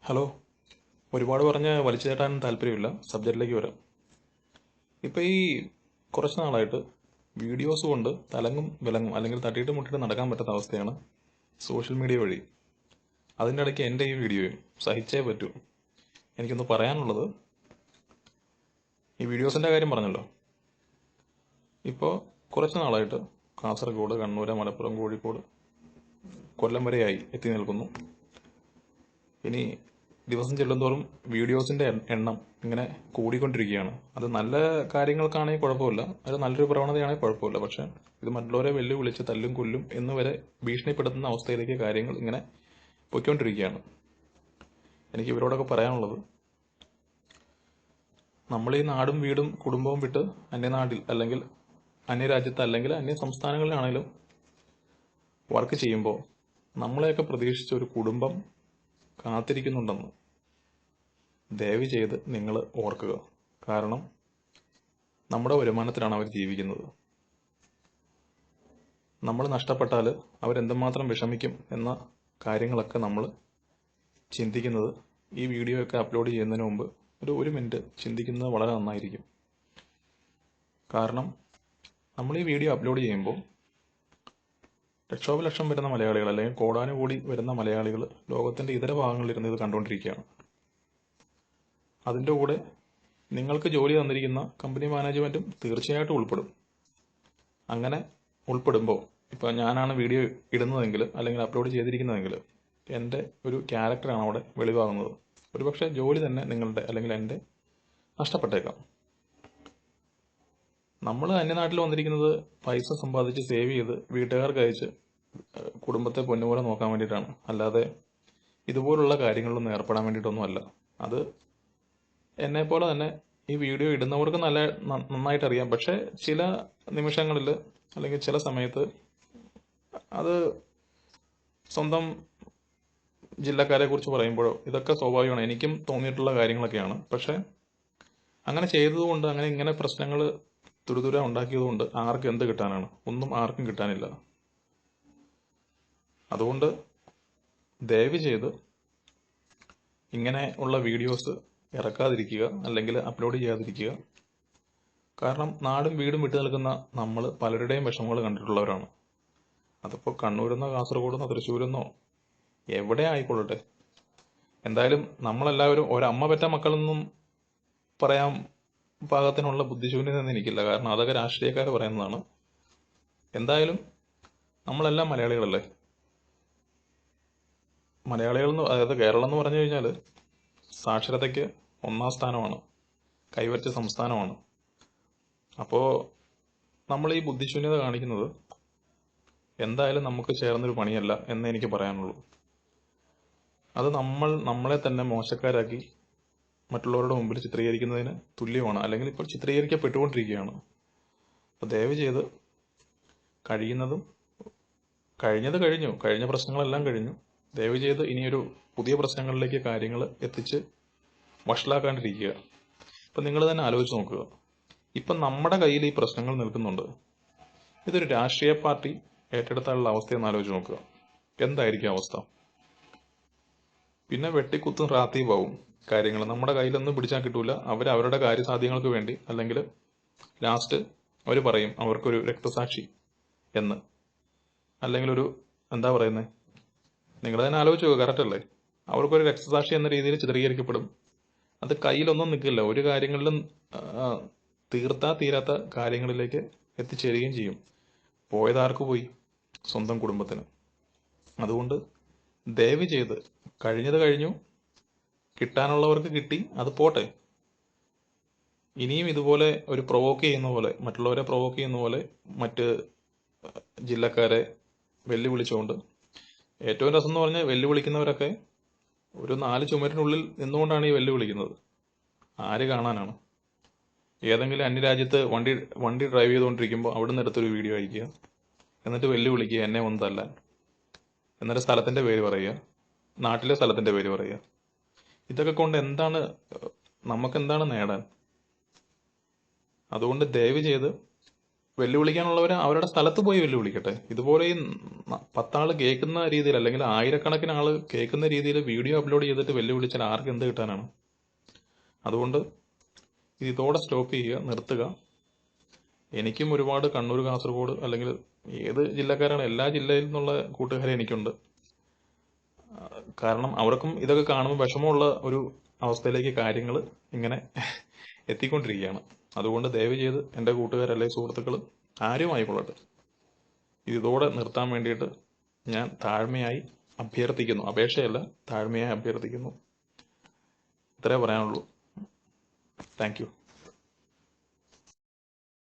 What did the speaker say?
Hello. ഒരുപാട് പറഞ്ഞ് വലിച്ചു നീട്ടാൻ താല്പര്യമില്ല, സബ്ജക്റ്റിലേക്ക് വരാം. ഇപ്പം ഈ കുറച്ച് നാളായിട്ട് വീഡിയോസ് കൊണ്ട് തലങ്ങും വിലങ്ങും അല്ലെങ്കിൽ തട്ടിയിട്ട് മുട്ടിയിട്ട് നടക്കാൻ പറ്റാത്ത അവസ്ഥയാണ് സോഷ്യൽ മീഡിയ വഴി. അതിൻ്റെ ഇടയ്ക്ക് എൻ്റെ ഈ വീഡിയോയും സഹിച്ചേ പറ്റൂ. എനിക്കൊന്ന് പറയാനുള്ളത്, ഈ വീഡിയോസിൻ്റെ കാര്യം പറഞ്ഞല്ലോ. ഇപ്പോൾ കുറച്ച് നാളായിട്ട് കാസർഗോഡ്, കണ്ണൂർ, മലപ്പുറം, കോഴിക്കോട്, കൊല്ലം വരെയായി എത്തി നിൽക്കുന്നു. ഇനി ദിവസം ചെല്ലുന്തോറും വീഡിയോസിൻ്റെ എണ്ണം ഇങ്ങനെ കൂടിക്കൊണ്ടിരിക്കുകയാണ്. അത് നല്ല കാര്യങ്ങൾക്കാണെങ്കിൽ കുഴപ്പമില്ല, അത് നല്ലൊരു പ്രവണതയാണെങ്കിൽ കുഴപ്പമില്ല. പക്ഷേ ഇത് മറ്റുള്ളവരെ വെല്ലുവിളിച്ച് തല്ലും കൊല്ലും എന്ന് വരെ ഭീഷണിപ്പെടുത്തുന്ന അവസ്ഥയിലേക്ക് കാര്യങ്ങൾ ഇങ്ങനെ പൊയ്ക്കൊണ്ടിരിക്കുകയാണ്. എനിക്ക് ഇവരോടൊക്കെ പറയാനുള്ളത്, നമ്മൾ ഈ നാടും വീടും കുടുംബവും വിട്ട് അന്യനാട്ടിൽ അല്ലെങ്കിൽ അന്യരാജ്യത്ത് അല്ലെങ്കിൽ അന്യ സംസ്ഥാനങ്ങളിലാണെങ്കിലും വർക്ക് ചെയ്യുമ്പോൾ നമ്മളെയൊക്കെ പ്രതീക്ഷിച്ച ഒരു കുടുംബം കാത്തിരിക്കുന്നുണ്ടെന്ന് ദയവ് ചെയ്ത് നിങ്ങൾ ഓർക്കുക. കാരണം നമ്മുടെ വരുമാനത്തിലാണ് അവർ ജീവിക്കുന്നത്. നമ്മൾ നഷ്ടപ്പെട്ടാൽ അവരെന്തുമാത്രം വിഷമിക്കും എന്ന കാര്യങ്ങളൊക്കെ നമ്മൾ ചിന്തിക്കുന്നത് ഈ വീഡിയോ ഒക്കെ അപ്ലോഡ് ചെയ്യുന്നതിന് മുമ്പ് ഒരു മിനിറ്റ് ചിന്തിക്കുന്നത് വളരെ നന്നായിരിക്കും. കാരണം നമ്മൾ ഈ വീഡിയോ അപ്ലോഡ് ചെയ്യുമ്പോൾ ലക്ഷോപലക്ഷം വരുന്ന മലയാളികൾ അല്ലെങ്കിൽ കോടാനുകൂടി വരുന്ന മലയാളികൾ ലോകത്തിൻ്റെ ഇതര ഭാഗങ്ങളിലിരുന്ന് ഇത് കണ്ടുകൊണ്ടിരിക്കുകയാണ്. അതിൻ്റെ കൂടെ നിങ്ങൾക്ക് ജോലി തന്നിരിക്കുന്ന കമ്പനി മാനേജ്മെൻറ്റും തീർച്ചയായിട്ടും ഉൾപ്പെടും. അങ്ങനെ ഉൾപ്പെടുമ്പോൾ ഇപ്പോൾ ഞാനാണ് വീഡിയോ ഇടുന്നതെങ്കിൽ അല്ലെങ്കിൽ അപ്ലോഡ് ചെയ്തിരിക്കുന്നതെങ്കിൽ എൻ്റെ ഒരു ക്യാരക്ടറാണ് അവിടെ വെളിവാകുന്നത്. ഒരുപക്ഷെ ജോലി തന്നെ നിങ്ങളുടെ അല്ലെങ്കിൽ എൻ്റെ നഷ്ടപ്പെട്ടേക്കാം. നമ്മൾ അന്യനാട്ടിൽ വന്നിരിക്കുന്നത് പൈസ സമ്പാദിച്ച് സേവ് ചെയ്ത് വീട്ടുകാർക്ക് അയച്ച് കുടുംബത്തെ പൊന്നുപോലെ നോക്കാൻ വേണ്ടിയിട്ടാണ്. അല്ലാതെ ഇതുപോലുള്ള കാര്യങ്ങളിലൊന്നും ഏർപ്പെടാൻ വേണ്ടിയിട്ടൊന്നുമല്ല. അത് എന്നെപ്പോലെ തന്നെ ഈ വീഡിയോ ഇടുന്നവർക്ക് നന്നായിട്ട് അറിയാം. പക്ഷേ ചില നിമിഷങ്ങളിൽ അല്ലെങ്കിൽ ചില സമയത്ത് അത് സ്വന്തം ജില്ലക്കാരെ കുറിച്ച് പറയുമ്പോഴോ ഇതൊക്കെ സ്വാഭാവികമാണ്. എനിക്കും തോന്നിയിട്ടുള്ള കാര്യങ്ങളൊക്കെയാണ്. പക്ഷേ അങ്ങനെ ചെയ്തതുകൊണ്ട്, അങ്ങനെ ഇങ്ങനെ പ്രശ്നങ്ങൾ തുരുതുര ഉണ്ടാക്കിയതുകൊണ്ട് ആർക്കും എന്ത് കിട്ടാനാണ്? ഒന്നും ആർക്കും കിട്ടാനില്ല. അതുകൊണ്ട് ദയവ് ചെയ്ത് ഇങ്ങനെ ഉള്ള വീഡിയോസ് ഇറക്കാതിരിക്കുക അല്ലെങ്കിൽ അപ്ലോഡ് ചെയ്യാതിരിക്കുക. കാരണം നാടും വീടും വിട്ടു നിൽക്കുന്ന നമ്മൾ പലരുടെയും വിഷമങ്ങൾ കണ്ടിട്ടുള്ളവരാണ്. അതിപ്പോൾ കണ്ണൂരെന്നോ കാസർഗോഡെന്നോ തൃശ്ശൂരെന്നോ എവിടെ ആയിക്കൊള്ളട്ടെ. എന്തായാലും നമ്മളെല്ലാവരും ഒരമ്മ പെറ്റ മക്കളെന്നും പറയാൻ പാകത്തിനുള്ള ബുദ്ധിശൂന്യത എനിക്കില്ല. കാരണം അതൊക്കെ രാഷ്ട്രീയക്കാർ പറയുന്നതാണ്. എന്തായാലും നമ്മളെല്ലാം മലയാളികളല്ലേ. അതായത് കേരളം എന്ന് പറഞ്ഞു കഴിഞ്ഞാൽ സാക്ഷരതയ്ക്ക് 1-ാം സ്ഥാനമാണ്, കൈവരിച്ച സംസ്ഥാനമാണ്. അപ്പോൾ നമ്മൾ ഈ ബുദ്ധിശൂന്യത കാണിക്കുന്നത് എന്തായാലും നമുക്ക് ചേർന്നൊരു പണിയല്ല എന്നേ എനിക്ക് പറയാനുള്ളൂ. അത് നമ്മളെ തന്നെ മോശക്കാരാക്കി മറ്റുള്ളവരുടെ മുമ്പിൽ ചിത്രീകരിക്കുന്നതിന് തുല്യമാണ്, അല്ലെങ്കിൽ ഇപ്പോൾ ചിത്രീകരിക്കപ്പെട്ടുകൊണ്ടിരിക്കുകയാണ്. അപ്പോൾ ദയവ് ചെയ്ത് കഴിയുന്നതും കഴിഞ്ഞ പ്രശ്നങ്ങളെല്ലാം കഴിഞ്ഞു. ദയവ് ചെയ്ത് ഇനിയൊരു പുതിയ പ്രശ്നങ്ങളിലേക്ക് കാര്യങ്ങൾ എത്തിച്ച് വഷളാക്കാണ്ടിരിക്കുക. ഇപ്പം നിങ്ങൾ തന്നെ ആലോചിച്ച് നോക്കുക. ഇപ്പം നമ്മുടെ കയ്യിൽ ഈ പ്രശ്നങ്ങൾ നിൽക്കുന്നുണ്ട്. ഇതൊരു രാഷ്ട്രീയ പാർട്ടി ഏറ്റെടുത്താനുള്ള അവസ്ഥയെന്ന് ആലോചിച്ച് നോക്കുക. എന്തായിരിക്കും അവസ്ഥ? പിന്നെ വെട്ടിക്കുത്തും റാത്തീവാവും കാര്യങ്ങൾ. നമ്മുടെ കയ്യിലൊന്നും പിടിച്ചാൽ കിട്ടൂല. അവരുടെ കാര്യസാധ്യങ്ങൾക്ക് വേണ്ടി അല്ലെങ്കിൽ ലാസ്റ്റ് അവർ പറയും അവർക്കൊരു രക്തസാക്ഷി എന്ന്, അല്ലെങ്കിൽ ഒരു എന്താ പറയുന്നത്, നിങ്ങൾ തന്നെ ആലോചിച്ച് നോക്കുക. കറക്റ്റ് അല്ലേ? അവർക്കൊരു രക്തസാക്ഷി എന്ന രീതിയിൽ ചിത്രീകരിക്കപ്പെടും. അത് കയ്യിലൊന്നും നിൽക്കില്ല. ഒരു കാര്യങ്ങളിലും തീരാത്ത കാര്യങ്ങളിലേക്ക് എത്തിച്ചേരുകയും ചെയ്യും. പോയതാർക്ക് പോയി? സ്വന്തം കുടുംബത്തിന്. അതുകൊണ്ട് ദയവ് ചെയ്ത് കഴിഞ്ഞത് കഴിഞ്ഞു, കിട്ടാനുള്ളവർക്ക് കിട്ടി, അത് പോട്ടെ. ഇനിയും ഇതുപോലെ ഒരു മറ്റുള്ളവരെ പ്രൊവോക്ക് ചെയ്യുന്ന പോലെ മറ്റ് ജില്ലക്കാരെ വെല്ലുവിളിച്ചുകൊണ്ട്, ഏറ്റവും രസം എന്ന് പറഞ്ഞാൽ വെല്ലുവിളിക്കുന്നവരൊക്കെ ഒരു 4 ചുമരിനുള്ളിൽ നിന്നുകൊണ്ടാണ് ഈ വെല്ലുവിളിക്കുന്നത്. ആര് കാണാനാണ്? ഏതെങ്കിലും അന്യരാജ്യത്ത് വണ്ടി ഡ്രൈവ് ചെയ്തുകൊണ്ടിരിക്കുമ്പോൾ അവിടുന്ന് എടുത്തൊരു വീഡിയോ അയക്കുക, എന്നിട്ട് വെല്ലുവിളിക്കുക എന്നെ ഒന്ന് തല്ലാൻ. എന്നിട്ട് സ്ഥലത്തിൻ്റെ പേര് പറയുക, നാട്ടിലെ സ്ഥലത്തിൻ്റെ പേര് പറയുക. ഇതൊക്കെ കൊണ്ട് നമുക്കെന്താണ് നേടാൻ? അതുകൊണ്ട് ദയവ് ചെയ്ത് വെല്ലുവിളിക്കാനുള്ളവർ അവരുടെ സ്ഥലത്ത് പോയി വെല്ലുവിളിക്കട്ടെ. ഇതുപോലെ ഈ 10 ആള് കേൾക്കുന്ന രീതിയിൽ, അല്ലെങ്കിൽ ആയിരക്കണക്കിന് ആള് കേൾക്കുന്ന രീതിയിൽ വീഡിയോ അപ്ലോഡ് ചെയ്തിട്ട് വെല്ലുവിളിച്ചാൽ ആർക്ക് എന്ത് കിട്ടാനാണ്? അതുകൊണ്ട് ഇതോടെ സ്റ്റോപ്പ് ചെയ്യുക, നിർത്തുക. എനിക്കും ഒരുപാട് കണ്ണൂർ, കാസർഗോഡ്, അല്ലെങ്കിൽ ഏത് ജില്ലക്കാരാണ്, എല്ലാ ജില്ലയിൽ നിന്നുള്ള കൂട്ടുകാരെ എനിക്കുണ്ട്. കാരണം അവർക്കും ഇതൊക്കെ കാണുമ്പോൾ വിഷമമുള്ള ഒരു അവസ്ഥയിലേക്ക് കാര്യങ്ങൾ ഇങ്ങനെ എത്തിക്കൊണ്ടിരിക്കുകയാണ്. അതുകൊണ്ട് ദയവ് ചെയ്ത് എൻ്റെ കൂട്ടുകാരല്ലേ, സുഹൃത്തുക്കൾ ആരും ആയിക്കൊള്ളട്ടെ, ഇതോടെ നിർത്താൻ വേണ്ടിയിട്ട് ഞാൻ താഴ്മയായി അഭ്യർത്ഥിക്കുന്നു. അപേക്ഷയല്ല, താഴ്മയായി അഭ്യർത്ഥിക്കുന്നു. ഇത്രേ പറയാനുള്ളൂ. Thank you.